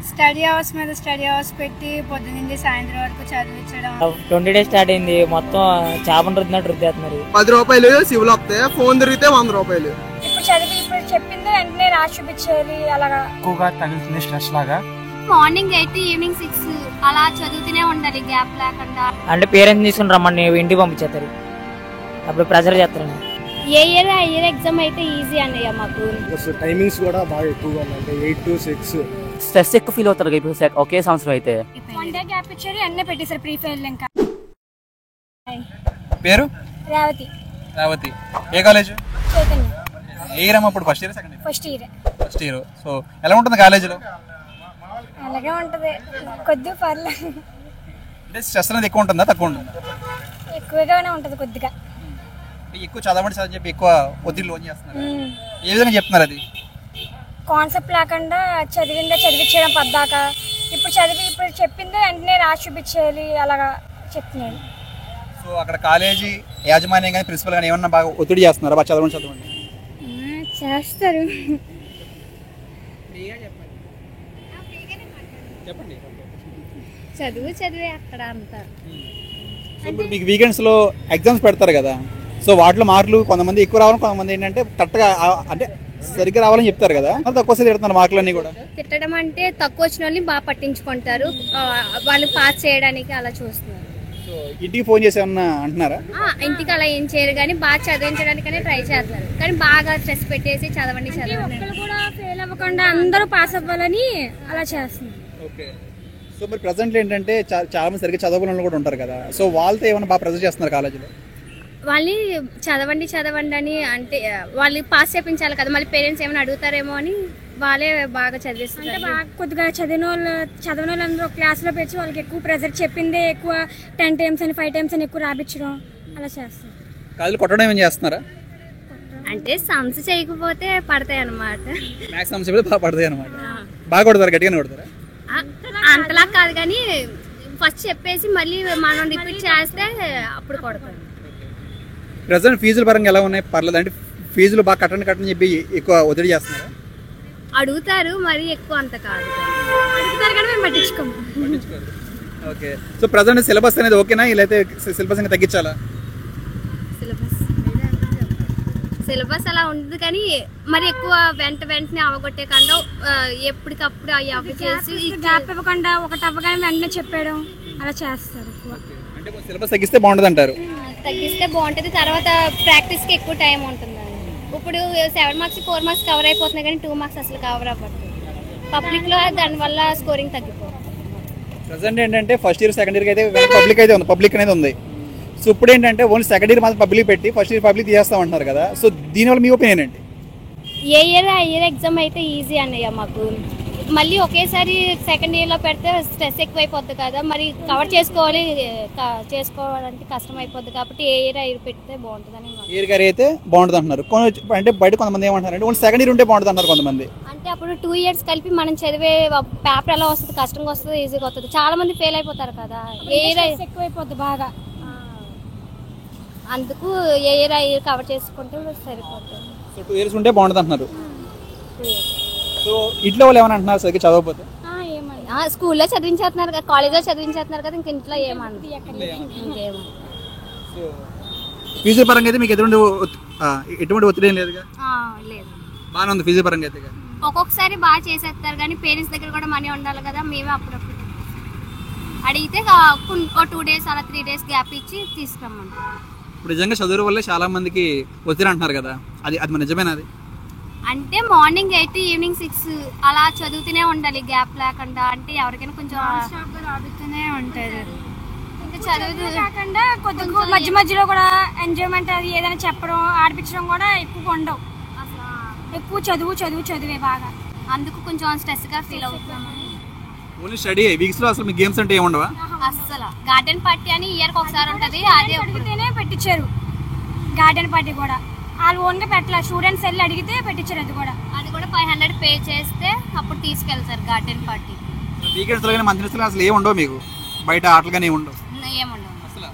Study hours మీద study hours పెట్టి పొద్దున్నే సాయంత్రం వరకు చదివించడం. 20 days స్టార్ట్ అయింది, మొత్తం చేపను రుద్దినట్టు రుద్దేస్తున్నారు. 10 రూపాయలు సివిల్ వస్తే ఫోన్ తిరిగితే 100 రూపాయలు. ఇప్పుడు చెప్పింది వెంటనే రాసి చూపించేది, అలాగా ఎక్కువగా తగులుతుంది స్ట్రెస్ లాగా. మార్నింగ్ 8 ఈవినింగ్ 6 అలా చదువుతూనే ఉండాలి గ్యాప్ లేకుండా. అంటే పేరెంట్స్ తీసుకుని రమ్మని ఇంటికి పంపించేస్తారు, అప్పుడు ప్రెజర్ చేస్తారు. ఏ ఇయర్ ఆ ఇయర్ ఎగ్జామ్ అయితే ఈజీ అన్నయ్య మాకు. టైమింగ్స్ కూడా బాగా ఎక్కువగా ఉన్నాయి, అంటే 8 to 6. స్ట్రెస్ ఎక్కువ ఫీల్ అవుతారు ఇప్పుడు ఒకే సంవత్సరం అయితే. 1 డే గ్యాప్ ఇచ్చారు, అన్నీ పెట్టేశారు ప్రీ ఫెయిల్. ఇంకా పేరు రేవతి. రేవతి. ఏ కాలేజ్? చైతన్య. ఏ ఇయర్ అమ్మా? ఇప్పుడు first year second year? First year. So ఎలా ఉంటుంది కాలేజీలో? అలాగే ఉంటది, కొద్దిగా పర్లేదు. అంటే స్ట్రెస్ అనేది ఎక్కువ ఉంటుందా తక్కువ ఉంటుందా? ఎక్కువగానే ఉంటది కొద్దిగా. ఎక్కువ చదవని చెప్పి ఎక్కువ ఒత్తిడి లోన్ చేస్తున్నారు. ఏ విధంగా చెప్తున్నారు అది? కాన్సెప్ట్ లేకుండా చదివించేయడం పద్దాక. ఇప్పుడు చెప్పిందే వెంటనే రాసి చూపించేయాలి, అలాగా చెప్తున్నాడు. సో అక్కడ కాలేజీ యాజమాన్యం కానీ ప్రిన్సిపల్ కానీ ఏమన్నా బాగా ఒత్తిడి చేస్తున్నారా? బాగా చదవండి చేస్తారు. చెప్పండి. చదివే అక్కడ అంటారు. ఇప్పుడు మీకు వీకెండ్స్ లో ఎగ్జామ్స్ పెడతారు కదా, సో వాటిలో మార్కులు కొంతమంది ఎక్కువ రావాలి, కొంతమంది ఏంటంటే కరెక్ట్గా అంటే సరిగ్గా రావాలని చెప్తారు కదా, తక్కువ తిడుతున్నారు మార్కులన్నీ కూడా. తిట్టడం అంటే తక్కువ వచ్చిన వాళ్ళని బాగా పట్టించుకుంటారు, వాళ్ళు పాస్ చేయడానికి అలా చూస్తున్నారు. సో ఇంటికి ఫోన్ చేసి ఏమన్నా అంటున్నారా? ఇంటికి అలా ఏం చేయరు కానీ బాగా చదివించడానికనే ట్రై చేస్తారు, కానీ బాగా స్ట్రెస్ పెట్టేసి చదవండి కూడా ఫెయిల్ అవ్వకుండా అందరూ పాస్ అవ్వాలని అలా చేస్తున్నారు. ఓకే. సో మరి ప్రెసెంట్ ఏంటంటే చాలా మంది సరిగ్గా చదవని వాళ్ళు కూడా ఉంటారు కదా, సో వాళ్ళతో ఏమైనా బాగా ప్రెజర్ చేస్తున్నారు కాలేజీలో? వాళ్ళని చదవండి అని అంటే వాళ్ళు పాస్ చేయించాలి కదా, మళ్ళీ పేరెంట్స్ ఏమైనా అడుగుతారేమో అని వాళ్ళే బాగా చదివిస్తారు. అంటే బాగా కొద్దిగా చదివిన వాళ్ళందరూ క్లాస్లో పెట్టి వాళ్ళకి ఎక్కువ ప్రెజర్, చెప్పిందే ఎక్కువ 10 times అని 5 times అని ఎక్కువ రాపించడం అలా చేస్తారు. కాలేజీలో కొట్టడం ఏమైనా చేస్తున్నారా? అంటే సమ్స్ చేయకపోతే పడతాయి అన్నమాట. మ్యాథ్స్ సమ్స్ బాగా పడతాయి అనమాట. బాగా కొడతారు, గట్టిగానే కొడతారా? అంతలా కాదు కానీ ఫస్ట్ చెప్పేసి మళ్ళీ మనం రిపీట్ చేస్తే అప్పుడు కొడతారు. ప్రెసెంట్ ఫీజుల పరంగా ఎలా ఉన్నాయి? పర్లేదు అంటే ఫీజులు బాగా కట్టని చెప్పి ఎక్కువ ఒత్తిడి చేస్తున్నారా? అడుగుతారు, మరి ఎక్కువ అంత కాదు, అడుగుతారు కానీ మేము పట్టించుకోము. ఓకే. సో ప్రెసెంట్ సిలబస్ అనేది ఓకేనా, లేకపోతే సిలబస్ ఇంకా తగ్గించాలా? సిలబస్ అలా ఉంటుంది కానీ మరి ఎక్కువ వెంటనే అవగొట్టే కన్నా ఎప్పటికప్పుడు అవి చేసి గ్యాప్ ఇవ్వకుండా ఒకటి అవ్వగానే వెంటనే చెప్పడం అలా చేస్తారు ఎక్కువ. అంటే సిలబస్ తగ్గిస్తే బాగుంటుంది అంటారు? తగ్గిస్తే బాగుంటుంది, తర్వాత ప్రాక్టీస్కి ఎక్కువ టైం ఉంటుందండి. ఇప్పుడు 7 marks 4 marks కవర్ అయిపోతున్నాయి కానీ 2 marks అసలు కవర్ అవ్వట్లేదు పబ్లిక్లో, దానివల్ల స్కోరింగ్ తగ్గిపోతుంది. ప్రెసెంట్ ఏంటంటే ఫస్ట్ ఇయర్ సెకండ్ ఇయర్కి అయితే పబ్లిక్ అనేది ఉంది. సో ఇప్పుడు ఏంటంటే ఓన్లీ సెకండ్ ఇయర్ మాత్రం పబ్లిక్ పెట్టి ఫస్ట్ ఇయర్ పబ్లిక్ తీసేస్తామంటున్నారు కదా, సో దీనివల్ల మీ ఒపీనియన్ ఏంటి? ఏ ఇయర్ ఆ ఇయర్ ఎగ్జామ్ అయితే ఈజీ అన్నయ్య మాకు. మళ్ళీ ఒకేసారి సెకండ్ ఇయర్లో పెడితే స్ట్రెస్ ఎక్కువైపోద్ది కదా, మరి కవర్ చేసుకోవాలంటే కష్టం అయిపోద్ది కాబట్టి ఏ ఇయర్ ఆ ఇయర్ పెడితే బాగుంటుందని. ఇయర్ గారు అయితే బాగుంటుంది అంటున్నారు. అంటే బయట కొంతమంది ఏమంటారు అంటే ఓన్లీ సెకండ్ ఇయర్ ఉంటే బాగుంటుంది అంటారు కొంతమంది. అంటే అప్పుడు 2 years కలిపి మనం చదివే పేపర్ ఎలా వస్తుంది, కష్టంగా వస్తుంది, ఈజీగా వస్తుంది. చాలా మంది ఫెయిల్ అయిపోతారు కదా, ఏ ఇయర్ ఎక్కువైపోద్ది బాగా. అందుకు ఏ ఇయర్ ఆ ఇయర్ కవర్ చేసుకుంటే సరిపోతుంది. సో 2 years ఉంటే బాగుంటుంది అంటున్నారు. సో ఇంట్లో వాళ్ళు ఏమని అంటున్నారు సరిగ్గా చదవకపోతే? స్కూల్లో చదివించేస్తున్నారు కదా, కాలేజ్లో చదివించేస్తున్నారు కదా, ఇంక ఇంట్లో ఏమన్నా. సో ఫీజుల పరంగా అయితే మీకు ఎటువంటి ఒత్తిడి లేదుగా? లేదు, బాగానే ఉంది ఫీజుల పరంగా అయితే. ఒక్కొక్కసారి బాగా చేసేస్తారు కానీ పేరెంట్స్ దగ్గర కూడా మనీ ఉండాలి కదా, మేమే అప్పుడప్పుడు అడిగితే 2 days అలా 3 days గ్యాప్ ఇచ్చి తీసుకురమ్మంటారు. ఇప్పుడు నిజంగా చదువు వల్లే చాలా మందికి ఒత్తిడి అంటున్నారు కదా, అది మరి నిజమేనా? అది అంటే మార్నింగ్ 8 ఈవినింగ్ 6 అలా చదువుతూనే ఉండాలి గ్యాప్ లేకుండా, అంటే ఎవరికైనా కొంచెం రాబుతూనే ఉంటారు. ఇంకా చదువు కాకుండా కొద్దిగా మధ్యలో కూడా ఎంజాయ్మెంట్ అది ఏదైనా చెప్పడం ఆడిపించడం కూడా ఎక్కువ ఉండవు. అసలు ఎక్కువ చదువే బాగా, అందుకు కొంచెం స్ట్రెస్ గా ఫీల్ అవుతున్నాము. ఓన్లీ స్టడీ వీక్స్ లో అసలు మీకు గేమ్స్ అంటే ఏముండవా? అసలు గార్డెన్ పార్టీ అని ఇయర్కి ఒకసారి ఉంటుంది, అదే అడిగితేనే పెట్టించారు. గార్డెన్ పార్టీ కూడా వాళ్ళు ఓన్గా పెట్టాలి, స్టూడెంట్స్ వెళ్ళి అడిగితే పెట్టించారు. అది కూడా 500 పే చేస్తే అప్పుడు తీసుకెళ్తారు గార్డెన్ పార్టీ. వీకెండ్స్ లో కానీ మంత్లీస్ లో అసలు ఏమి ఉండవు మీకు? బయట ఆటలు కానీ ఏమి ఉండవు? ఏముండవు అసలు.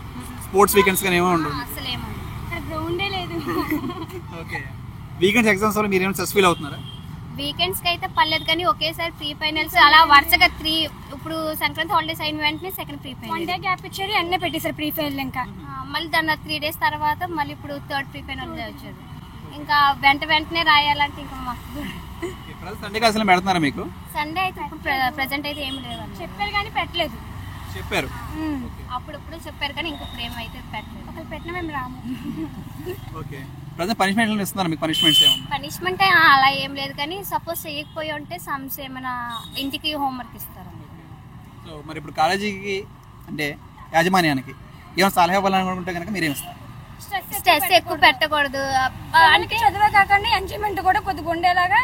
స్పోర్ట్స్ వీకెండ్స్ కానీ ఏమి ఉండవు? అసలు ఏముండవు, గ్రౌండే లేదు. ఓకే. వీకెండ్స్ ఎగ్జామ్స్ వల్ల మీరు ఏమైనా స్ట్రెస్ ఫీల్ అవుతున్నారా? వీకెండ్స్ కి అయితే పర్లేదు కానీ ఒకేసారి ప్రీ ఫైనల్స్ అలా వరుసగా 3 ఇప్పుడు సంక్రాంతి హాలిడేస్ అయిన వెంటనే second pre 1 final day gap ఇచ్చారు అన్నీ పెట్టేశారు ప్రీ ఫైనల్. ఇంకా మళ్ళీ దాని 3 days తర్వాత మళ్ళీ ఇప్పుడు థర్డ్ ప్రీ ఫైనల్ వచ్చారు. ఇంకా వెంటనే రాయాలంటే ఇంకా మాకు సండే క్లాసులు పెడుతున్నారా మీకు? సండే అయితే ఇప్పుడు ప్రెసెంట్ అయితే ఏమి లేదండి. చెప్పారు కానీ పెట్టలేదు. చెప్పారు అప్పుడప్పుడు చెప్పారు కానీ ఇంకా ఇప్పుడు ఏమైతే పెట్టలేదు. ఒకరు పెట్టినా మేము రాము. ఓకే. ప్రజెంట్ పనిష్మెంట్ ఇస్తున్నారు మీకు? పనిష్మెంట్స్ ఏమన్నా? పనిష్మెంట్ అలా ఏం లేదు కానీ సపోజ్ చేయకపోయి ఉంటే సమ్స్ ఏమైనా ఇంటికి హోంవర్క్ ఇస్తారు. సో మరి ఇప్పుడు కాలేజీకి అంటే యాజమాన్యానికి ఏమైనా సలహా ఇవ్వాలనుకుంటే కనుక మీరేమి ఇస్తారు? స్ట్రెస్ ఎక్కువ పెట్టకూడదు అంటే చదువే కాకుండా ఎంజాయ్మెంట్ కూడా కొద్దిగా ఉండేలాగా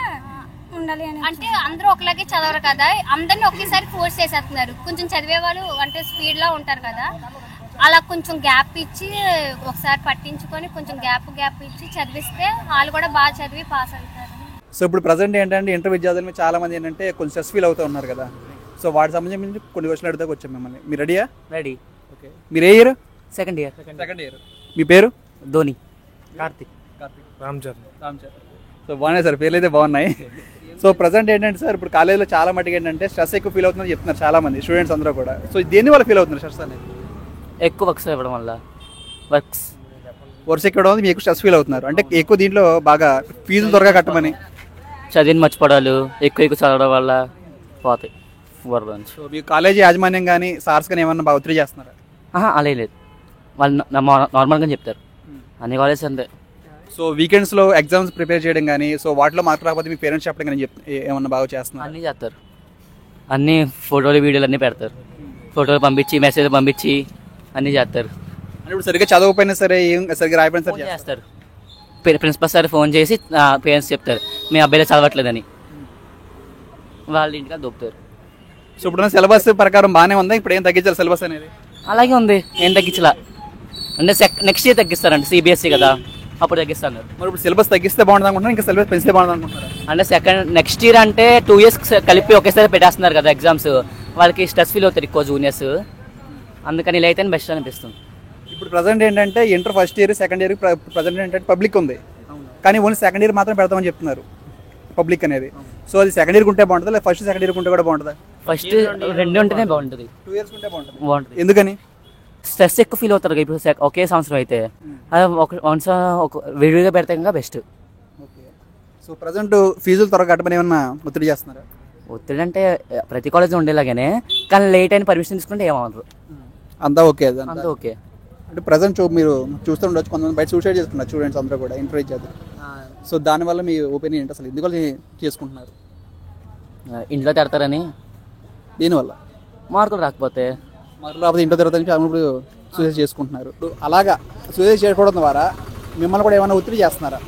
ఉండాలి అని. అంటే అందరూ ఒకలాగే చదవరు కదా, అందరిని ఒకేసారి ఫోర్స్ చేసేస్తున్నారు. కొంచెం చదివే వాళ్ళు అంటే స్పీడ్ లో ఉంటారు కదా, అలా కొంచెం గ్యాప్ ఇచ్చి ఒకసారి పట్టించుకొని కొంచెం గ్యాప్ ఇచ్చి చదివిస్తే వాళ్ళు కూడా బాగా చదివి పాస్ అవుతారు. సో ఇప్పుడు ప్రజెంట్ ఏంటంటే ఇంటర్ విద్యార్థులు చాలా మంది ఏంటంటే కొంచెం స్ట్రెస్ ఫీల్ అవుతూ ఉన్నారు కదా. సో వాటి సంబంధించి కొన్ని క్వశ్చన్లు అడిగితే వచ్చాం మిమ్మల్ని. మీరు రెడీయా? రెడీ. ఓకే. మీరు ఏ year? Second year. Second year. మీ పేరు? ధోని. కార్తిక్. రామ్ చరణ్. సో బాగున్నాయి సార్, పేర్లు అయితే బాగున్నాయి. సో ప్రజెంట్ ఏంటంటే సార్ ఇప్పుడు కాలేజీలో చాలా మటుకు ఏంటంటే స్ట్రెస్ ఎక్కువ ఫీల్ అవుతుందని చెప్తున్నారు చాలా మంది స్టూడెంట్స్ అందరూ కూడా. సో దేని వల్ల ఫీల్ అవుతున్నారు స్ట్రెస్ అనేది? ఎక్కువ వర్క్స్ ఇవ్వడం వల్ల. వర్క్స్ ఎక్కడం వల్ల మీకు స్ట్రెస్ ఫీల్ అవుతున్నారు అంటే ఎక్కువ దీంట్లో బాగా ఫీజులు త్వరగా కట్టమని చదివిన మర్చిపోవడాలు ఎక్కువ చదవడం వల్ల పోతాయి. సో మీ కాలేజీ యాజమాన్యం కానీ సార్స్ కానీ ఏమన్నా బాగా ఒత్తిడి చేస్తున్నారా? అలా లేదు, వాళ్ళు నార్మల్గా చెప్తారు. అన్ని కాలేజెస్ అంతే. సో వీకెండ్స్లో ఎగ్జామ్స్ ప్రిపేర్ చేయడం కానీ సో వాటిలో మార్క్ రాకపోతే మీ పేరెంట్స్ చెప్పడం కానీ ఏమన్నా బాగా చేస్తున్నారు? అన్నీ చేస్తారు. అన్నీ ఫోటోలు వీడియోలు అన్నీ పెడతారు. ఫోటోలు పంపించి మెసేజ్ పంపించి అన్నీ చేస్తారు. అంటే ఇప్పుడు సరిగ్గా చదవకపోయినా సరే ఏం సరిగ్గా రాయకపోయినా సరే చేస్తారు. ప్రిన్సిపల్ సార్ ఫోన్ చేసి పేరెంట్స్ చెప్తారు మీ అబ్బాయిలో చదవట్లేదని, వాళ్ళ ఇంటికి దొప్పుతారు. సో ఇప్పుడున్న సిలబస్ ప్రకారం బాగానే ఉందా? ఇప్పుడు ఏం తగ్గించాలి సిలబస్ అనేది? అలాగే ఉంది, ఏం తగ్గించలా. అంటే నెక్స్ట్ ఇయర్ తగ్గిస్తారండి, సిబిఎస్ఈ కదా, అప్పుడు తగ్గిస్తారు. మరి ఇప్పుడు సిలబస్ తగ్గిస్తే బాగుంటుంది అనుకుంటున్నారు, ఇంకా సిలబస్ పెంచితే బాగుంటుంది అనుకుంటున్నారు? అంటే నెక్స్ట్ ఇయర్ అంటే 2 years కలిపి ఒకేసారి పెట్టేస్తున్నారు కదా ఎగ్జామ్స్, వాళ్ళకి స్ట్రెస్ ఫీల్ అవుతారు ఎక్కువ జూనియర్స్, అందుకని ఇలా అయితే బెస్ట్ అనిపిస్తుంది. ఇప్పుడు ప్రజెంట్ ఏంటంటే inter first year second year present ఏంటంటే పబ్లిక్ ఉంది, కానీ ఓన్లీ సెకండ్ ఇయర్ మాత్రం పెడతామని చెప్తున్నారు పబ్లిక్ అనేది. సో అది సెకండ్ ఇయర్ ఉంటే బాగుంటుందా లేదా ఫస్ట్ సెకండ్ ఇయర్ ఉంటే కూడా బాగుంటుందా? ఫస్ట్ 2 ఉంటేనే బాగుంటుంది. 2 years ఉంటే బాగుంటుంది. ఎందుకని? స్ట్రెస్ ఎక్కువ ఫీల్ అవుతారు ఇప్పుడు ఒకే సంవత్సరం అయితే, అది ఒక విడిగా పెడితే ఇంకా బెస్ట్. ఓకే. సో ప్రజెంట్ ఫీజులు త్వరగా కట్టమని ఏమన్నా ఒత్తిడి చేస్తున్నారా? ఒత్తిడి అంటే ప్రతి కాలేజ్ ఉండేలాగానే, కానీ లేట్ అయిన పర్మిషన్ తీసుకుంటే ఏమవుతుంది, అంతా ఓకే. అంతా ఓకే. అంటే ప్రజెంట్ మీరు చూస్తుండొచ్చు కొంతమంది బయట సూసైడ్ చేసుకున్నారు స్టూడెంట్స్ అందరూ కూడా ఇంటర్ విద్యార్థులు. సో దానివల్ల మీ ఒపీనియన్ ఏంటి, అసలు ఎందువల్ల చేసుకుంటున్నారు? ఇంట్లో తిడతారని. దీనివల్ల మార్కులు రాకపోతే రాకపోతే ఇంట్లో తిరుగుతానికి ఇప్పుడు సూసైడ్ చేసుకుంటున్నారు. అలాగా సూసైడ్ చేసుకోవడం ద్వారా మిమ్మల్ని కూడా ఏమైనా ఒత్తిడి చేస్తున్నారా?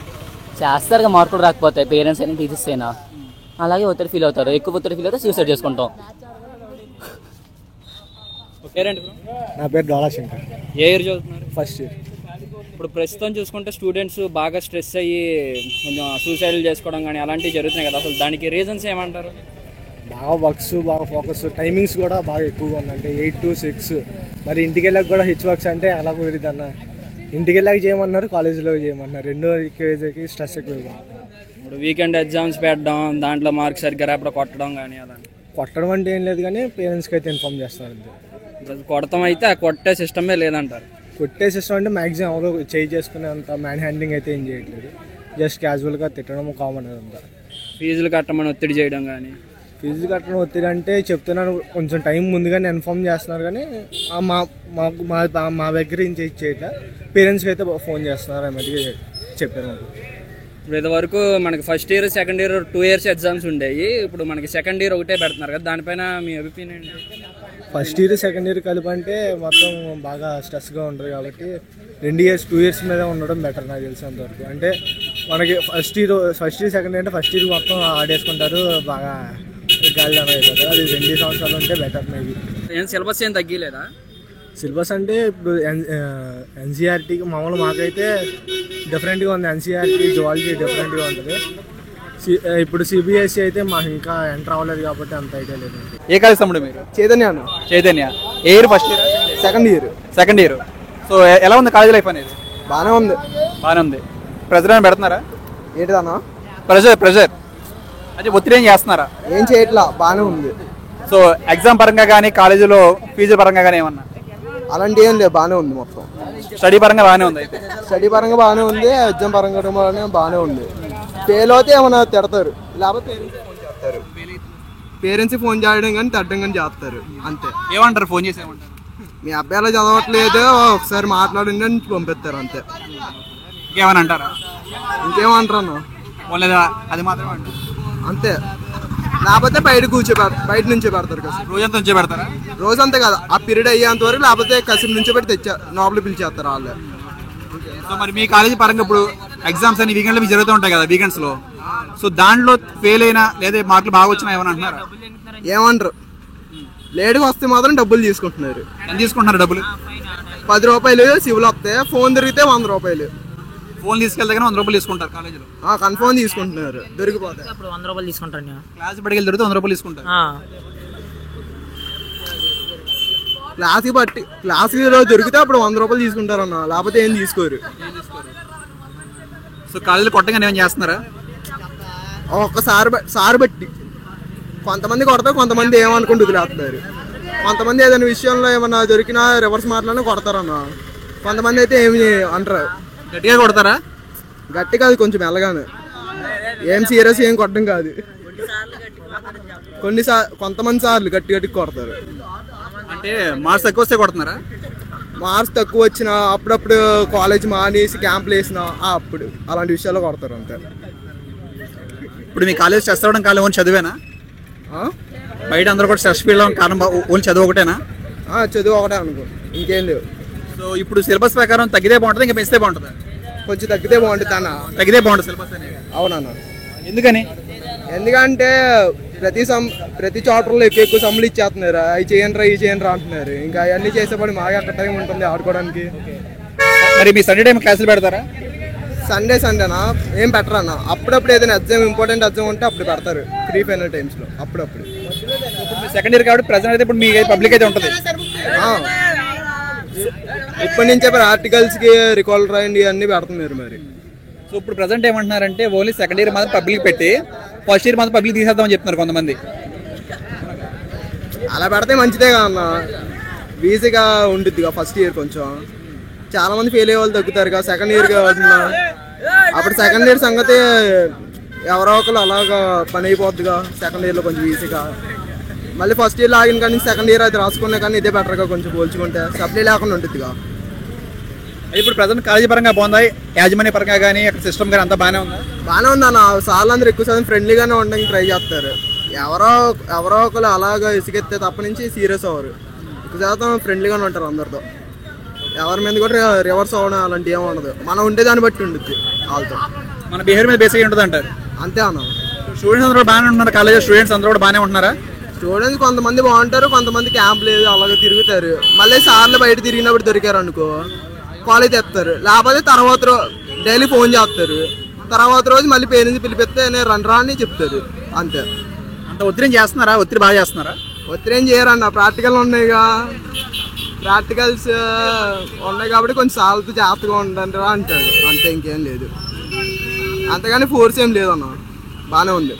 చేస్తారు మార్కులు రాకపోతే, పేరెంట్స్ అయినా టీచర్స్ అయినా అలాగే ఒత్తిడి ఫీల్ అవుతారు. ఎక్కువ ఒత్తిడి ఫీల్ అవుతే సూసైడ్ చేసుకుంటాం. నా పేరు డోలాశంకర్. ఏ ఇయర్ చదువుతున్నారు? First year. ఇప్పుడు ప్రస్తుతం చూసుకుంటే స్టూడెంట్స్ బాగా స్ట్రెస్ అయ్యి కొంచెం సూసైడ్లు చేసుకోవడం కానీ అలాంటివి జరుగుతున్నాయి కదా, అసలు దానికి రీజన్స్ ఏమంటారు? బాగా వర్క్స్, బాగా ఫోకస్, టైమింగ్స్ కూడా బాగా ఎక్కువగా ఉంది. అంటే 8 to 6. మరి ఇంటికి వెళ్ళాక కూడా హెచ్ వర్క్స్ అంటే అలా కుదిరిద్ది అన్న. ఇంటికి వెళ్ళాక చేయమన్నారు, కాలేజీలో చేయమన్నారు, రెండో ఎక్కువ స్ట్రెస్ ఎక్కువగా. ఇప్పుడు వీకెండ్ ఎగ్జామ్స్ పెట్టడం, దాంట్లో మార్క్స్ సరిగ్గా రేపటి కొట్టడం కానీ అలాంటి. కొట్టడం అంటే ఏం లేదు కానీ పేరెంట్స్కి అయితే ఇన్ఫామ్ చేస్తారు అంతే. కొడతాం అయితే ఆ కొట్టే సిస్టమే లేదంటారు. కొట్టే సిస్టమ్ అంటే మ్యాక్సిమం ఎవరో చేసుకునే అంత మ్యాన్ హ్యాండింగ్ అయితే ఏం చేయట్లేదు. జస్ట్ క్యాజువల్గా తిట్టడం కామన్ అదంతా. ఫీజులు కట్టమని ఒత్తిడి చేయడం కానీ. ఫీజు కట్టడం ఒత్తిడి అంటే చెప్తున్నాను, కొంచెం టైం ముందుగానే ఇన్ఫామ్ చేస్తున్నారు కానీ మా దగ్గర నుంచి చేయట్లా. పేరెంట్స్కి అయితే ఫోన్ చేస్తున్నారు అన్నట్టుగా చెప్పారు మాకు. ఇప్పుడు ఇదివరకు మనకి first year second year 2 years exams ఉండేవి, ఇప్పుడు మనకి సెకండ్ ఇయర్ ఒకటే పెడుతున్నారు కదా, దానిపైన మీ అభిప్రాయం ఏంటి? ఫస్ట్ ఇయర్ సెకండ్ ఇయర్ కలిపి అంటే మొత్తం బాగా స్ట్రెస్గా ఉంటుంది కాబట్టి 2 years మీద ఉండడం బెటర్ నాకు తెలిసినంతవరకు. అంటే మనకి ఫస్ట్ ఇయర్ సెకండ్ ఇయర్ అంటే ఫస్ట్ ఇయర్ మొత్తం ఆడేసుకుంటారు, బాగా గాలి అయిపోతారు. అది 2 సంవత్సరాలు ఉంటే బెటర్ మేబీ. ఏం సిలబస్ ఏం తగ్గలేదా? సిలబస్ అంటే ఇప్పుడు ఎన్సీఆర్టీకి మామూలు మాకైతే డిఫరెంట్గా ఉంది. ఎన్సీఆర్టీ జువాలజీ డిఫరెంట్గా ఉంటుంది. ఇప్పుడు సిబిఎస్ఈ అయితే మాకు ఇంకా ఎంటర్ అవ్వలేదు కాబట్టి అంత ఐడియా లేదు. ఏ కాలేజ్ తమ్ముడు మీరు? చైతన్య. చైతన్య. ఏ year? First year? Second year. So ఎలా ఉంది కాలేజ్ లైఫ్ అనేది? బాగానే ఉంది. బాగానే ఉంది. ప్రెజర్ అని పెడుతున్నారా? ఏంటిదన్నా? ప్రెజర్ అది ఒత్తిడి ఏం చేస్తున్నారా? ఏం చేయట్లా, బాగానే ఉంది. సో ఎగ్జామ్ పరంగా కానీ కాలేజీలో ఫీజుల పరంగా కానీ ఏమన్నా అలాంటి ఏం లేదు, బాగానే ఉంది. మొత్తం స్టడీ పరంగా బాగానే ఉంది. అయితే స్టడీ పరంగా బాగానే ఉంది, ఎగ్జామ్ పరంగా బాగానే ఉంది. ఫెయిల్ అయితే ఏమన్నా తిడతారు, లేకపోతే పేరెంట్స్ ఫోన్ చేయడం కానీ తిట్టడం కానీ చేస్తారు అంతే. ఏమంటారు ఫోన్ చేసి ఏమంటారు? మీ అబ్బాయి అలా చదవట్లేదు, ఒకసారి మాట్లాడండి అని పంపిస్తారు అంతే. ఇంకేమని అంటారా? ఇంకేమంటారు లేదా అది మాత్రమే అంటారు అంతే. లేకపోతే బయట నుంచే పెడతారు కసి. రోజంతా నుంచే పెడతారా? రోజంతా కదా, ఆ పీరియడ్ అయ్యేంత వరకు, లేకపోతే కసి నుంచే పెట్టి లోపల పిలిచేస్తారు వాళ్ళే. సో మరి మీ కాలేజీ పరంగా ఇప్పుడు ఎగ్జామ్స్ అని వీకెండ్లో మీకు జరుగుతూ ఉంటాయి కదా వీకెండ్స్లో, సో దాంట్లో ఫెయిల్ అయినా లేదా మార్కులు బాగా వచ్చినా ఏమని అంటున్నారా? ఏమంటారు, లేటుగా వస్తే మాత్రం డబ్బులు తీసుకుంటున్నారు. ఎంత తీసుకుంటున్నారు డబ్బులు? 10 రూపాయలు సివిల్ వస్తే, ఫోన్ తిరిగితే 100 రూపాయలు. ఫోన్ తీసుకెళ్తే కానీ 100 రూపాయలు తీసుకుంటారు కాలేజీలో. కన్ఫర్మ్ తీసుకుంటున్నారు, దొరికిపోతే. 100 రూపాయలు తీసుకుంటాను. క్లాస్ పట్టుకెళ్ళి దొరికితే 100 రూపాయలు తీసుకుంటారు. క్లాస్లో దొరికితే అప్పుడు 100 రూపాయలు తీసుకుంటారన్న, లేకపోతే ఏం తీసుకోరు. సో కాలేజీలో కొట్టగానే ఏమైనా చేస్తున్నారా? సార్ బట్టి కొంతమంది కొడతారు, కొంతమంది ఏమనుకుంటూ వదిలేస్తారు. కొంతమంది ఏదైనా విషయంలో ఏమన్నా దొరికినా రివర్స్ మాటలనే కొడతారన్న. కొంతమంది అయితే ఏమి అంటారు. గట్టిగా కొడతారా? గట్టి కాదు, కొంచెం మెల్లగానే, ఏం సీరియస్ ఏం కొట్టడం కాదు. కొంతమంది సార్లు గట్టి కొడతారు. అంటే మార్క్స్ తక్కువ వస్తే కొడుతున్నారా? మార్క్స్ తక్కువ వచ్చినా, అప్పుడప్పుడు కాలేజ్ మానేసి క్యాంపులు వేసినా అప్పుడు అలాంటి విషయాల్లో కొడతారు అంతే. ఇప్పుడు మీ కాలేజ్ స్ట్రెస్ అవ్వడం కాలం ఓన్ చదివేనా? బయట అందరూ కూడా స్ట్రెస్ ఫీల్ అవ్వడం కారణం ఓన్ చదువు ఒకటేనా? చదువు ఒకటే అనుకో, ఇంకేం లేవు. సో ఇప్పుడు సిలబస్ ప్రకారం తగ్గితే బాగుంటుంది, ఇంకా పెంచితే బాగుంటుందా? కొంచెం తగ్గితే బాగుంటుంది అన్న. తగ్గితే బాగుంటుంది సిలబస్ అనేది. అవునన్న. ఎందుకని? ఎందుకంటే ప్రతి చాప్టర్లో ఎక్కువ సమ్ములు ఇచ్చేస్తున్నారు. అవి చేయండిరా ఇవి చేయండిరా అంటున్నారు. ఇంకా అవన్నీ చేసేపడి మాకు అక్కడ టైం ఉంటుంది ఆడుకోవడానికి. మరి మీ సండే టైం క్లాసులు పెడతారా? సండేనా ఏం పెట్టరన్న. అప్పుడప్పుడు ఏదైనా ఎగ్జామ్, ఇంపార్టెంట్ ఎగ్జామ్ ఉంటే అప్పుడు పెడతారు, ప్రీ ఫైనల్ టైమ్స్లో అప్పుడప్పుడు. సెకండ్ ఇయర్ కాబట్టి ప్రెజెంట్ అయితే ఇప్పుడు మీ పబ్లిక్ అయితే ఉంటుంది. ఇప్పటి నుంచే ఆర్టికల్స్కి రికాల్ రాయండి ఇవన్నీ పెడుతున్నారు మరి. సో ఇప్పుడు ప్రజెంట్ ఏమంటున్నారంటే ఓన్లీ సెకండ్ ఇయర్ మాత్రం పబ్లిక్ పెట్టి ఫస్ట్ ఇయర్ మాత్రం పబ్లిక్ తీసేద్దామని చెప్తున్నారు కొంతమంది. అలా పెడితే మంచిదే కదన్న, ఈజీగా ఉంటుంది ఫస్ట్ ఇయర్. కొంచెం చాలా మంది ఫెయిల్ అయ్యే వాళ్ళు తగ్గుతారు కదా సెకండ్ ఇయర్గా అవుతున్నా. అప్పుడు సెకండ్ ఇయర్ సంగతి ఎవరో ఒకరు అలాగా పని అయిపోద్దిగా సెకండ్ ఇయర్లో కొంచెం ఈజీగా. మళ్ళీ ఫస్ట్ ఇయర్లో ఆగిన కానీ సెకండ్ ఇయర్ అది రాసుకున్నా కానీ ఇదే బెటర్గా కొంచెం పోల్చుకుంటే సప్లై లేకుండా ఉంటుందిగా. ఇప్పుడు ప్రజెంట్ కాలేజీ పరంగా బాగుందా? యాజమాన్య పరంగా కానీ అక్కడ సిస్టమ్ కానీ అంతా బాగానే ఉందా? బాగానే ఉందన్న. సార్లు అందరూ ఎక్కువ శాతం ఫ్రెండ్లీగానే ఉండడానికి ట్రై చేస్తారు. ఎవరో ఒకరు అలాగా ఇసుకెత్తే తప్ప నుంచి సీరియస్ అవ్వరు. ఎక్కువ శాతం ఫ్రెండ్లీగానే ఉంటారు అందరితో. ఎవరి మీద కూడా రివర్స్ అవ్వడం అలాంటివి ఏమి ఉండదు. మనం ఉండే దాన్ని బట్టి ఉంటుంది వాళ్ళతో. మన బిహేవియర్ మీద బేస్ అయ్యి ఉంటుంది అంటారు. అంతే అన్న. స్టూడెంట్స్ అందరూ బాగానే ఉంటున్నారు, కాలేజ్ స్టూడెంట్స్ అందరూ కూడా బాగానే ఉంటున్నారా? స్టూడెంట్స్ కొంతమంది బాగుంటారు, కొంతమంది క్యాంప్ లేదు అలాగే తిరుగుతారు. మళ్ళీ సార్లు బయట తిరిగినప్పుడు దొరికారు అనుకో కాలేజ్ తెస్తారు, లేకపోతే తర్వాత డైలీ ఫోన్ చేస్తారు. తర్వాత రోజు మళ్ళీ పేరెంట్స్ పిలిపిస్తే నేను రండ్రా అని చెప్తారు అంతే. అంత ఒత్తిడి చేస్తున్నారా? ఒత్తిడి బాగా చేస్తున్నారా? ఒత్తిడి ఏం చేయరన్న. ప్రాక్టికల్ ఉన్నాయిగా, ప్రాక్టికల్స్ ఉన్నాయి కాబట్టి కొంచెం సార్లతో జాగ్రత్తగా ఉండండిరా అంటాడు అంతే, ఇంకేం లేదు. అంతేగాని ఫోర్స్ ఏం లేదన్న, బాగానే ఉంది.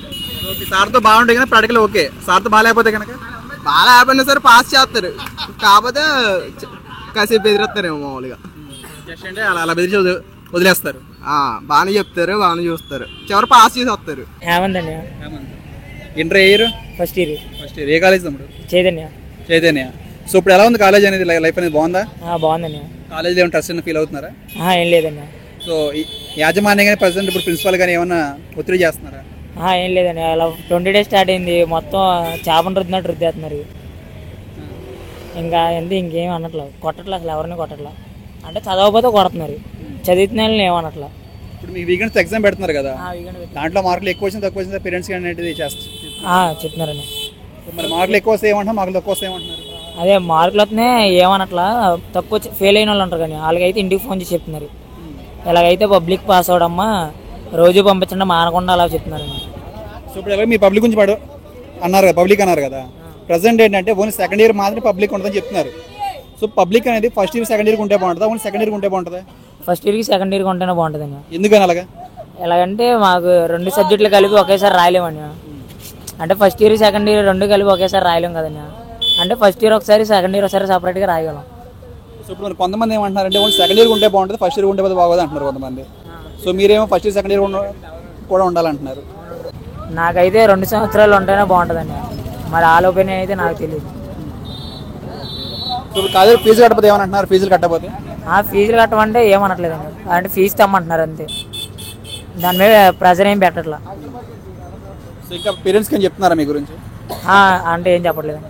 సార్తో బాగుంటే కనుక ప్రాక్టికల్ ఓకే, సార్తో బాగాలేకపోతే కనుక బాగా లేకపోయినా సరే పాస్ చేస్తారు. కాకపోతే కాసేపు బెదిరేస్తారేమో మామూలుగా. జస్ట్ అంటే అలా బెదిరించి వదిలేస్తారు. బాగానే చెప్తారు, బాగానే చూస్తారు, చివరి పాస్ చేసి వస్తారు. ఏమందండి ఇంటర్ ఇయర్ ఫస్ట్ ఇయర్. ఏ కాలేజ్ తమ్ముడు? చైతన్య. సో ఇప్పుడు ఎలా ఉంది కాలేజ్ అనేది, లైఫ్ అనేది బాగుందా? బాగుందండి. కాలేజ్ ఏమైనా ట్రస్ట్ ఫీల్ అవుతున్నారా? ఏం లేదండి. సో యాజమాన్యం కానీ ప్రెసిడెంట్ ఇప్పుడు ప్రిన్సిపల్ కానీ ఏమన్నా ఒత్తిడి చేస్తున్నారా? ఏం లేదండి. అలా 20 days స్టార్ట్ అయింది, మొత్తం చేపను రుద్దినట్టు రుద్దేస్తున్నారు. ఇంకా ఇంకేం అనట్లేదు, కొట్టట్లేదు అసలు, ఎవరిని కొట్టట్లా. అంటే చదవకపోతే కొడుతున్నారు, చదువుతున్న వాళ్ళని ఏమనట్లా. ఇప్పుడు మీ వీకెండ్స్ ఎగ్జామ్ పెడుతున్నారు కదా, దాంట్లో మార్కులు ఎక్కువ వచ్చిన తక్కువ వచ్చిన పేరెంట్స్ అనేది చేస్తారు చెప్తున్నారండి. మరి మార్కులు ఎక్కువ వస్తే ఏమంటారు, మార్కులు తక్కువ వస్తే ఏమంటున్నారు? అదే మార్కులు వస్తున్నాయి ఏమనట్లా, తక్కువ ఫెయిల్ అయిన వాళ్ళు ఉంటారు కానీ వాళ్ళకైతే ఇంటికి ఫోన్ చేసి చెప్తున్నారు, ఇలాగైతే పబ్లిక్ పాస్ అవడమ్మా, రోజు పంపించండి మానకుండా అలా చెప్తున్నారండి. సో ఇప్పుడు ఎలా మీ పబ్లిక్ గురించి అన్నారు కదా, పబ్లిక్ అన్నారు కదా, ప్రజెంట్ ఏంటంటే ఓన్లీ సెకండ్ ఇయర్ మాత్రమే పబ్లిక్ ఉంటుందని చెప్తున్నారు. సో పబ్లిక్ అనేది ఫస్ట్ ఇయర్ సెకండ్ ఇయర్కి ఉంటే బాగుంటుందా, ఓన్లీ సెకండ్ ఇయర్కి ఉంటే బాగుంటుందా? ఫస్ట్ ఇయర్కి సెకండ్ ఇయర్కి ఉంటేనే బాగుంటుందండి. ఎందుకని అలాగా? ఎలాగంటే మాకు 2 సబ్జెక్టులు కలిపి ఒకేసారి రాయలేమండి. అంటే ఫస్ట్ ఇయర్ సెకండ్ ఇయర్ రెండు కలిపి ఒకేసారి రాయలేం కదన్నా. అంటే ఫస్ట్ ఇయర్ ఒకసారి సెకండ్ ఇయర్ ఒకసారి సపరేట్గా రాయగలం. సో ఇప్పుడు కొంతమంది ఏమంటున్నారంటే ఓన్లీ సెకండ్ ఇయర్ ఉంటే బాగుంటుంది, ఫస్ట్ ఇయర్ ఉంటే బాగోదు అంటున్నారు కొంతమంది. సో మీరేమో ఫస్ట్ ఇయర్ సెకండ్ ఇయర్ కూడా ఉండాలంటున్నారు. నాకైతే 2 సంవత్సరాలు ఉంటేనే బాగుంటుందండి. మరి ఆ ఒపీనియన్ అయితే నాకు తెలియదు. సో ఇప్పుడు కాలేజ్ ఫీజు కట్టకపోతే ఏమంటున్నారు? ఫీజులు కట్టకపోతే ఫీజులు కట్టమంటే ఏమనట్లేదండి. అంటే ఫీజు తెమ్మంటున్నారు అంతే, దాని మీద ప్రెజర్ ఏం పెట్టట్లా. సో ఇంకా పేరెంట్స్కి ఏం చెప్తున్నారా మీ గురించి? అంటే ఏం చెప్పట్లేదండి.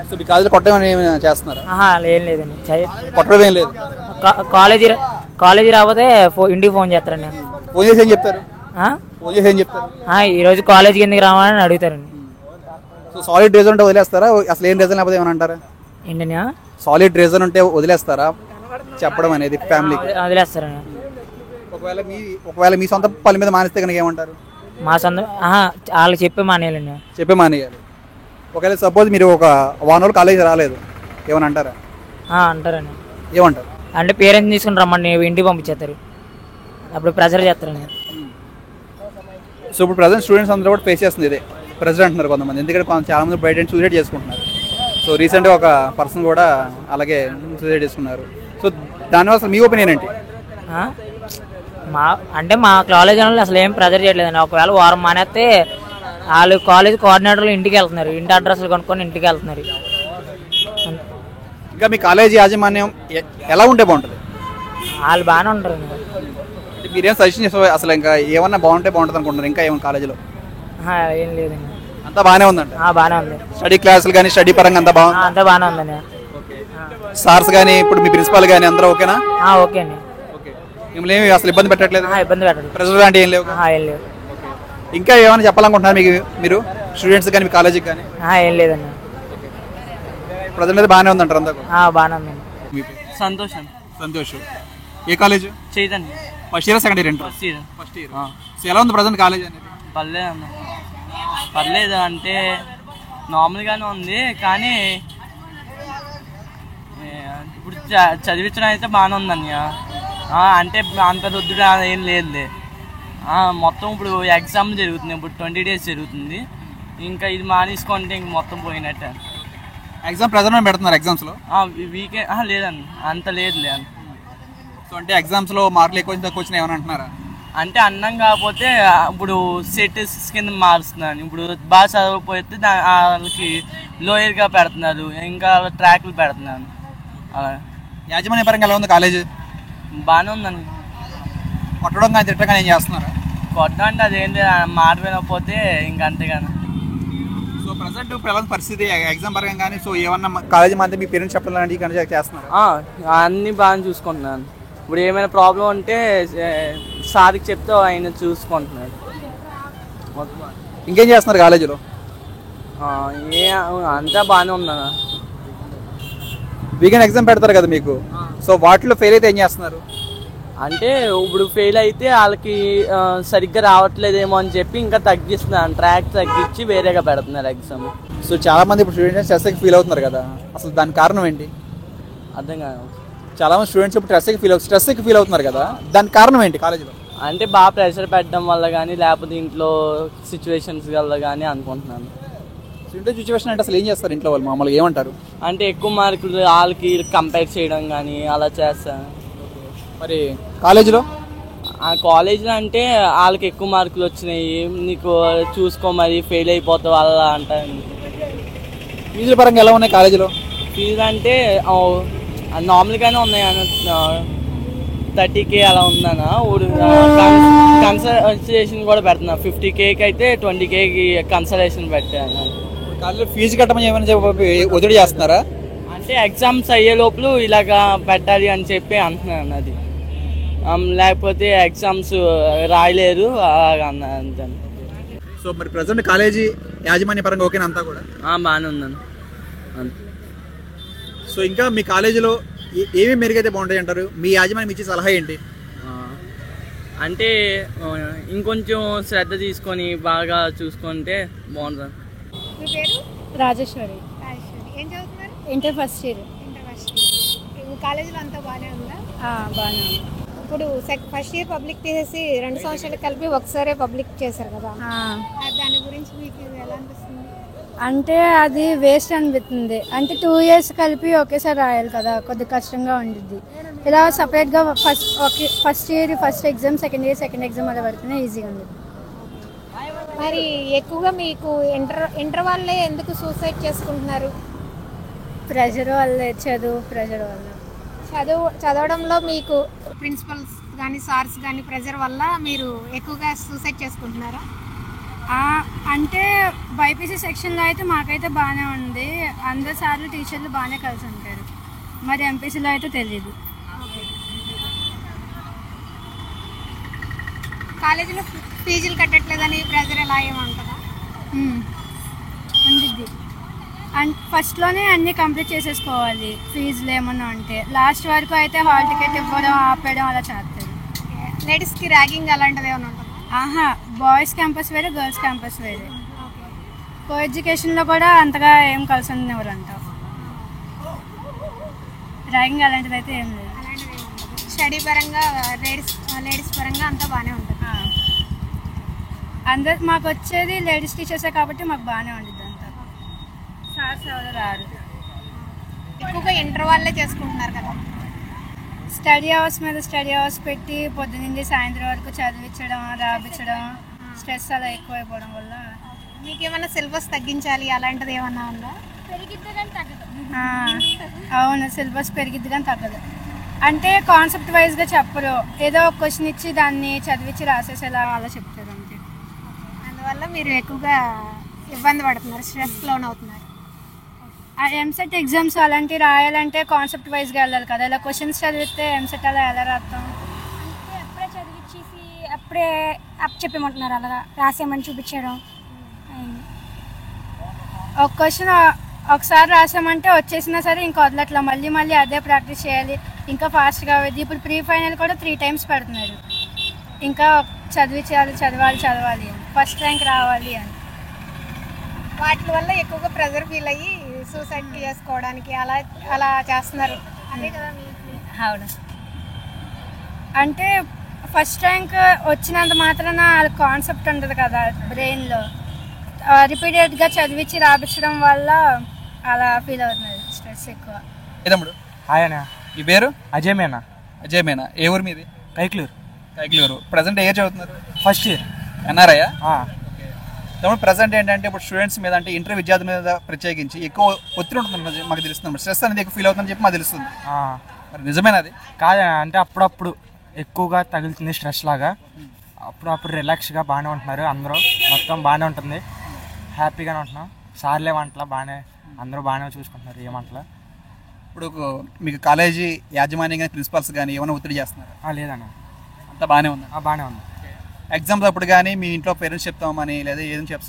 సో మీ కాలేజీలో కొట్టడం ఏమైనా చేస్తున్నారా? ఏం లేదండి, కొట్టడం ఏం లేదు. కాలేజీ రాకపోతే ఇంటికి ఫోన్ చేస్తారండి. ఫోన్ చేసి ఏం చెప్తారు? ఫోన్ చేసి ఏం చెప్తారు? ఈరోజు కాలేజీకి ఎందుకు రావాలని అడుగుతారండి. సో సాలిడ్ రీజన్ ఉంటే వదిలేస్తారా? అసలు ఏం రీజన్ లేకపోతే ఏమైనా అంటారా? ఏంటన్నా సాలిడ్ రీజన్ ఉంటే వదిలేస్తారా చెప్పడం అనేది ఫ్యామిలీకి? వదిలేస్తారండి. ఒకవేళ మీ సొంత పని మీద మానేస్తే కనుక ఏమంటారు? మా సొంత వాళ్ళు చెప్పి మానేయాలండి. చెప్పి మానేయాలి. ఒకవేళ సపోజ్ మీరు ఒక 1 రోజు కాలేజీ రాలేదు ఏమని అంటారా? అంటారండి. ఏమంటారు? అంటే పేరెంట్స్ తీసుకుని రమ్మని ఇంటికి పంపించేస్తారు, అప్పుడు ప్రెజర్ చేస్తారండి. సో ఇప్పుడు ప్రజెంట్ స్టూడెంట్స్ అందరూ కూడా ఫేస్ చేస్తుంది ఇదే ప్రెజర్ అంటున్నారు కొంతమంది. ఎందుకంటే చాలా మంది బయట సూసైడ్ చేసుకుంటున్నారు. సో రీసెంట్గా ఒక పర్సన్ కూడా అలాగే సూసైడ్ చేసుకున్నారు. సో దానివల్ల అసలు మీ ఒపీనియన్ ఏంటి? మా కాలేజ్ వాళ్ళు అసలు ఏం ప్రెజర్ చేయట్లేదండి. ఒకవేళ వారం మానేస్తే వాళ్ళు కాలేజ్ కోఆర్డినేటర్లు ఇంటికి వెళ్తున్నారు, ఇంటి అడ్రస్లు కొనుక్కొని ఇంటికి వెళ్తున్నారు. ఇంకా మీ కాలేజీ యాజమాన్యం ఎలా ఉంటే బాగుంటుంది? వాళ్ళు బాగానే ఉంటారు. మీరేం సజెషన్ చేస్తే అసలు ఇంకా ఏమన్నా బాగుంటుంది అనుకుంటున్నారు? ఇంకా ఏమన్నా కాలేజీలో ఏం లేదండి, అంతా బాగానే ఉందండి. బాగానే ఉంది. స్టడీ క్లాసులు కానీ స్టడీ పరంగా అంతా బాగుంది? అంతా బాగానే ఉందండి. సార్స్ కానీ ఇప్పుడు మీ ప్రిన్సిపాల్ కానీ అందరూ ఓకేనా? ఓకే అండి. మిమ్మల్ని ఏమి అసలు ఇబ్బంది పెట్టట్లేదు? ఇబ్బంది పెట్టలేదు. ప్రెజర్ లాంటి ఏం లేవు? ఏం లేవు. ఇంకా ఏమైనా చెప్పాలనుకుంటున్నారు మీరు స్టూడెంట్స్ కానీ మీ కాలేజీకి కానీ? ఏం లేదండి. ప్రజెంట్ అయితే బాగానే ఉందంటారు అంతా? బాగానే ఉందండి. సంతోష్. ఏ college? Chaitanya. First year second year? First year. So ఎలా ఉంది ప్రజెంట్ కాలేజ్ అనేది? పర్లేదు అంటే నార్మల్గానే ఉంది, కానీ ఇప్పుడు చదివించడం అయితే బాగానే ఉందన్నయ్య. అంటే అంత రుద్దుడు ఏం లేదులే. మొత్తం ఇప్పుడు ఎగ్జామ్ జరుగుతుంది, ఇప్పుడు 20 days జరుగుతుంది. ఇంకా ఇది మానేసుకుంటే ఇంక మొత్తం పోయినట్టే. ఎగ్జామ్ ప్రెజర్ పెడుతున్నారు ఎగ్జామ్స్లో? వీకెండ్ లేదండి, అంత లేదులే. సో అంటే ఎగ్జామ్స్లో మార్కులు ఎక్కువ తక్కువ వచ్చినా ఏమైనా అంటున్నారా? అంటే అన్నం కాకపోతే ఇప్పుడు సెట్స్ కింద మారుస్తున్నాను. ఇప్పుడు బాగా చదవకపోతే వాళ్ళకి లోయర్గా పెడుతున్నారు, ఇంకా ట్రాక్లు పెడుతున్నాను. అలా యాజమాన్య పరంగా ఎలా ఉంది కాలేజ్? బాగానే ఉందండి. కొట్టడం కానీ తిట్టడం కానీ ఏం చేస్తున్నారు? కొట్టడం అంటే అదేంటి మాట వినకపోతే ఇంకా అంతేగాని. సో ప్రజెంట్ ఇప్పుడు ఎలా పరిస్థితి ఎగ్జామ్ పరంగా కానీ? సో ఏమన్నా కాలేజీ మధ్య మీ పేరెంట్స్ చెప్పాలంటే కానీ చేస్తున్నారు? అన్నీ బాగా చూసుకుంటున్నాను. ఇప్పుడు ఏమైనా ప్రాబ్లం ఉంటే సార్కి చెప్తే ఆయన చూసుకుంటున్నాడు. ఇంకేం చేస్తున్నారు కాలేజీలో? అంతా బాగానే ఉందన్న. వీకెండ్ ఎగ్జామ్ పెడతారు కదా మీకు, సో వాటిలో ఫెయిల్ అయితే ఏం చేస్తున్నారు? అంటే ఇప్పుడు ఫెయిల్ అయితే వాళ్ళకి సరిగ్గా రావట్లేదేమో అని చెప్పి ఇంకా తగ్గిస్తున్నాను, ట్రాక్ తగ్గించి వేరేగా పెడుతున్నారు ఎగ్జామ్. సో చాలా మంది ఇప్పుడు స్టూడెంట్స్ స్ట్రెస్కి ఫీల్ అవుతున్నారు కదా, అసలు దాని కారణం ఏంటి? అర్థం కాదు. చాలా మంది స్టూడెంట్స్ ఇప్పుడు స్ట్రెస్కి ఫీల్ అవుతున్నారు కదా, దానికి కారణం ఏంటి కాలేజీలో? అంటే బాగా ప్రెషర్ పెట్టడం వల్ల కానీ, లేకపోతే ఇంట్లో సిచ్యువేషన్స్ వల్ల కానీ అనుకుంటున్నాను. ఇంట్లో సిచ్యువేషన్ అంటే అసలు ఏం చేస్తారు ఇంట్లో వాళ్ళు మామూలుగా ఏమంటారు? అంటే ఎక్కువ మార్కులు వాళ్ళకి కంపేర్ చేయడం కానీ అలా చేస్తాను. మరి కాలేజీలో? కాలేజీలో అంటే వాళ్ళకి ఎక్కువ మార్కులు వచ్చినాయి, నీకు చూసుకో మరి ఫెయిల్ అయిపోతావు అలా అంటారు. ఫీజుల పరంగా ఎలా ఉన్నాయి కాలేజీలో? ఫీజు అంటే నార్మల్గానే ఉన్నాయి అన్న, 30K అలా ఉందన్న. కన్సల్టేషన్ కూడా పెడుతున్నా, 50Kకి అయితే 20Kకి కన్సల్టేషన్ పెట్టాను. కాలేజీలో ఫీజు కట్టమని ఏమైనా ఒత్తిడి చేస్తున్నారా? అంటే ఎగ్జామ్స్ అయ్యే లోపల ఇలాగా పెట్టాలి అని చెప్పి అంటున్నాను. అది లేకపోతే ఎగ్జామ్స్ రాయలేరు అలాగా అన్నా అంతే. సో మరి ప్రజెంట్ కాలేజీ యాజమాన్య పరంగా ఓకేనా అంతా కూడా? బాగానే ఉందండి. సో ఇంకా మీ కాలేజీలో ఏమేమి మెరుగైతే బాగుంటాయి అంటారు? మీ యాజమాన్యం ఇచ్చే సలహా ఏంటి? అంటే ఇంకొంచెం శ్రద్ధ తీసుకొని బాగా చూసుకుంటే బాగుంటుంది. మీ పేరు? రాజేశ్వరి. ఏం చదువుతున్నారు? Inter first year. కాలేజీలో అంతా బాగానే ఉందా? బాగానే ఉంది. ఇప్పుడు ఫస్ట్ ఇయర్ పబ్లిక్ తీసేసి 2 సంవత్సరాలు కలిపి ఒకసారి పబ్లిక్ చేశారు కదా, దాని గురించి మీకు ఎలా అనిపిస్తుంది? అంటే అది వేస్ట్ అనిపిస్తుంది. అంటే 2 years కలిపి ఒకేసారి రాయాలి కదా, కొద్దిగా కష్టంగా ఉంటుంది. ఇలా సపరేట్గా first year first exam, second year second exam అలా పడితేనే ఈజీగా ఉంది. మరి ఎక్కువగా మీకు ఇంటర్ వాళ్ళే ఎందుకు సూసైడ్ చేసుకుంటున్నారు? ప్రెషర్ వల్ల, ప్రెషర్ వల్ల. చదవడంలో మీకు ప్రిన్సిపల్స్ కానీ సార్స్ కానీ ప్రెషర్ వల్ల మీరు ఎక్కువగా సూసైడ్ చేసుకుంటున్నారా? అంటే బైపీసీ సెక్షన్లో అయితే మాకైతే బాగానే ఉంది, అందరు సార్లు టీచర్లు బాగానే కలిసి ఉంటారు. మరి ఎంపీసీలో అయితే తెలీదు. కాలేజీలో ఫీజులు కట్టట్లేదని ప్రెషర్ ఎలా ఏమంటారా? ఉంటుంది. అండ్ ఫస్ట్లోనే అన్నీ కంప్లీట్ చేసేసుకోవాలి ఫీజులు ఏమన్నా ఉంటే, లాస్ట్ వరకు అయితే హాల్ టికెట్ ఇవ్వడం ఆపేయడం అలా చేస్తారు. లేడీస్కి ర్యాగింగ్ అలాంటిది ఏమైనా ఉంటుందా? బాయ్స్ క్యాంపస్ వేరే, గర్ల్స్ క్యాంపస్ వేరే. కో ఎడ్యుకేషన్లో కూడా అంతగా ఏం కలిసి ఉండేవారంట. ర్యాగింగ్ అలాంటిది అయితే ఏం లేదు. స్టడీ పరంగా లేడీస్ పరంగా అంతా బాగానే ఉంటుంది. అందరు మాకు వచ్చేది లేడీస్ టీచర్సే కాబట్టి మాకు బాగానే ఉంటుంది అంతా. సార్స్ ఎవరు రారు. ఎక్కువగా ఇంటర్ వాళ్ళే చేసుకుంటున్నారు కదా. స్టడీ అవర్స్ మీద స్టడీ అవర్స్ పెట్టి పొద్దున్నండి సాయంత్రం వరకు చదివించడం, రాపించడం, స్ట్రెస్ అలా ఎక్కువైపోవడం వల్ల. మీకేమన్నా సిలబస్ తగ్గించాలి అలాంటిది ఏమన్నా ఉందా? అవును, సిలబస్ పెరిగిద్ది కానీ తగ్గదు. అంటే కాన్సెప్ట్ వైజ్గా చెప్పరు, ఏదో ఒక క్వశ్చన్ ఇచ్చి దాన్ని చదివించి రాసేసేలా అలా చెప్తారు అంతే. అందువల్ల మీరు ఎక్కువగా ఇబ్బంది పడుతున్నారు, స్ట్రెస్ లోన్ అవుతున్నారు. ఎంసెట్ ఎగ్జామ్స్ అలాంటివి రాయాలంటే కాన్సెప్ట్ వైజ్గా వెళ్ళాలి కదా, ఇలా క్వశ్చన్స్ చదివితే ఎంసెట్ అలా ఎలా రాస్తాం? అంటే అప్పుడే చదివించేసి అప్పుడే చెప్పేమంటున్నారు, అలాగా రాసేయమని చూపించడం. ఒక క్వశ్చన్ ఒకసారి రాసామంటే వచ్చేసినా సరే ఇంకా వదలట్లా, మళ్ళీ మళ్ళీ అదే ప్రాక్టీస్ చేయాలి, ఇంకా ఫాస్ట్గా అవ్వద్ది. ఇప్పుడు ప్రీ ఫైనల్ కూడా 3 times పెడుతున్నారు, ఇంకా చదవాలి ఫస్ట్ ర్యాంక్ రావాలి అని. వాటి వల్ల ఎక్కువగా ప్రెజర్ ఫీల్ అయ్యి సూసైడ్ చేసుకోవడానికి అలా చేస్తున్నారు అదే కదా మీకు? అవును. అంటే ఫస్ట్ ర్యాంక్ వచ్చినంత మాత్రాన కాన్సెప్ట్ ఉంటుంది కదా బ్రెయిన్లో, రిపీటెడ్గా చదివించి రాపించడం వల్ల అలా ఫీల్ అవుతున్నారు, స్ట్రెస్ ఎక్కువ. తమ్ముడు హాయ్ అన్న, ఈ పేరు? అజయ్ మేనా. ఏ ఊరు మీది? కైక్లూరు. ప్రజెంట్ ఏ చదువుతున్నారు? First year. ఎన్ఆర్ఐయా? తమ్ముడు ప్రజెంట్ ఏంటంటే ఇప్పుడు స్టూడెంట్స్ మీద, అంటే ఇంటర్ విద్యార్థుల మీద ప్రత్యేకించి ఎక్కువ ఒత్తిడి ఉంటుంది మాకు తెలుస్తుంది, స్ట్రెస్ అనేది ఎక్కువ ఫీల్ అవుతుందని చెప్పి మాకు తెలుస్తుంది. మరి నిజమేనా అది? కాదు, అంటే అప్పుడప్పుడు ఎక్కువగా తగులుతుంది స్ట్రెస్ లాగా, అప్పుడప్పుడు రిలాక్స్గా బాగానే ఉంటున్నారు అందరూ, మొత్తం బాగానే ఉంటుంది, హ్యాపీగానే ఉంటున్నాం. సార్లే వంటలా బాగానే, అందరూ బాగానే చూసుకుంటున్నారు, ఏమంటలా. ఇప్పుడు మీకు కాలేజీ యాజమాన్యం కానీ ప్రిన్సిపాల్స్ కానీ ఏమైనా ఒత్తిడి చేస్తున్నారు? లేదన్న, అంతా బాగానే ఉంది. బాగానే ఉంది. ఎగ్జామ్స్ అప్పుడు కానీ మీ ఇంట్లో పేరెంట్స్ చెప్తామని, లేదా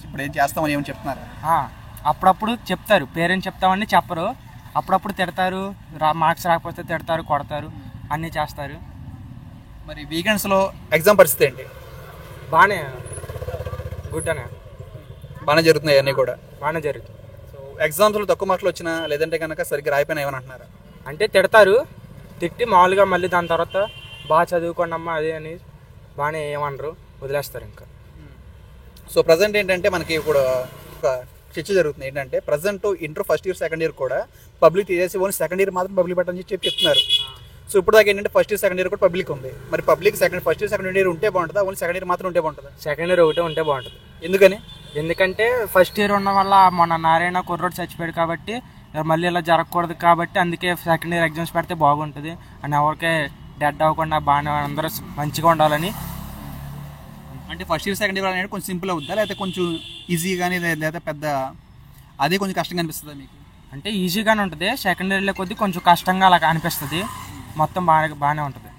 ఇప్పుడు ఏం చేస్తామని ఏమని చెప్తున్నారు? అప్పుడప్పుడు చెప్తారు, పేరెంట్స్ చెప్తామని చెప్పరు, అప్పుడప్పుడు తిడతారు, మార్క్స్ రాకపోతే తిడతారు, కొడతారు, అన్నీ చేస్తారు. మరి వీకెండ్స్లో ఎగ్జామ్ పరిస్థితి ఏంటి? బాగానే, గుడ్ అనే, బాగానే జరుగుతున్నాయి అన్నీ కూడా? బాగానే జరుగుతుంది. సో ఎగ్జామ్స్లో తక్కువ మార్కులు వచ్చినా, లేదంటే కనుక సరిగ్గా రాయిపోయినా ఏమని అంటున్నారు? అంటే తిడతారు, తిట్టి మామూలుగా మళ్ళీ దాని తర్వాత బాగా చదువుకోండి అమ్మా అది అని బాగానే ఏమనరు, వదిలేస్తారు ఇంకా. సో ప్రజెంట్ ఏంటంటే మనకి ఇప్పుడు ఒక చర్చ జరుగుతుంది ఏంటంటే, present inter first year second year కూడా పబ్లిక్ తీసేసి ఓన్లీ సెకండ్ ఇయర్ మాత్రం పబ్లిక్ పెట్టని చెప్పి చెప్తున్నారు. సో ఇప్పుడు దాకా ఏంటంటే ఫస్ట్ ఇయర్ సెకండ్ ఇయర్ కూడా పబ్లిక్ ఉంది, మరి public first year second year ఉంటే బాగుంటుందా, ఓన్లీ సెకండ్ ఇయర్ మాత్రం ఉంటే బాగుంటుందా? సెకండ్ ఇయర్ ఒకటే ఉంటే బాగుంటుంది. ఎందుకని? ఎందుకంటే ఫస్ట్ ఇయర్ ఉన్న వల్ల మొన్న నారాయణ కుర్రోడ్ చచ్చిపోయాడు కాబట్టి మళ్ళీ ఇలా జరగకూడదు కాబట్టి అందుకే సెకండ్ ఇయర్ ఎగ్జామ్స్ పెడితే బాగుంటుంది అని, ఎవరికే డెడ్ అవ్వకుండా బాగానే అందరూ మంచిగా ఉండాలని. అంటే ఫస్ట్ ఇయర్ సెకండ్ ఇయర్ అనేది కొంచెం సింపుల్ అవుతుందా, లేకపోతే కొంచెం ఈజీ కానీ, లేదా పెద్ద అదే కొంచెం కష్టంగా అనిపిస్తుందా మీకు? అంటే ఈజీగానే ఉంటుంది, సెకండ్ ఇయర్లో కొద్ది కొంచెం కష్టంగా అలా అనిపిస్తుంది, మొత్తం బాగానే ఉంటుంది.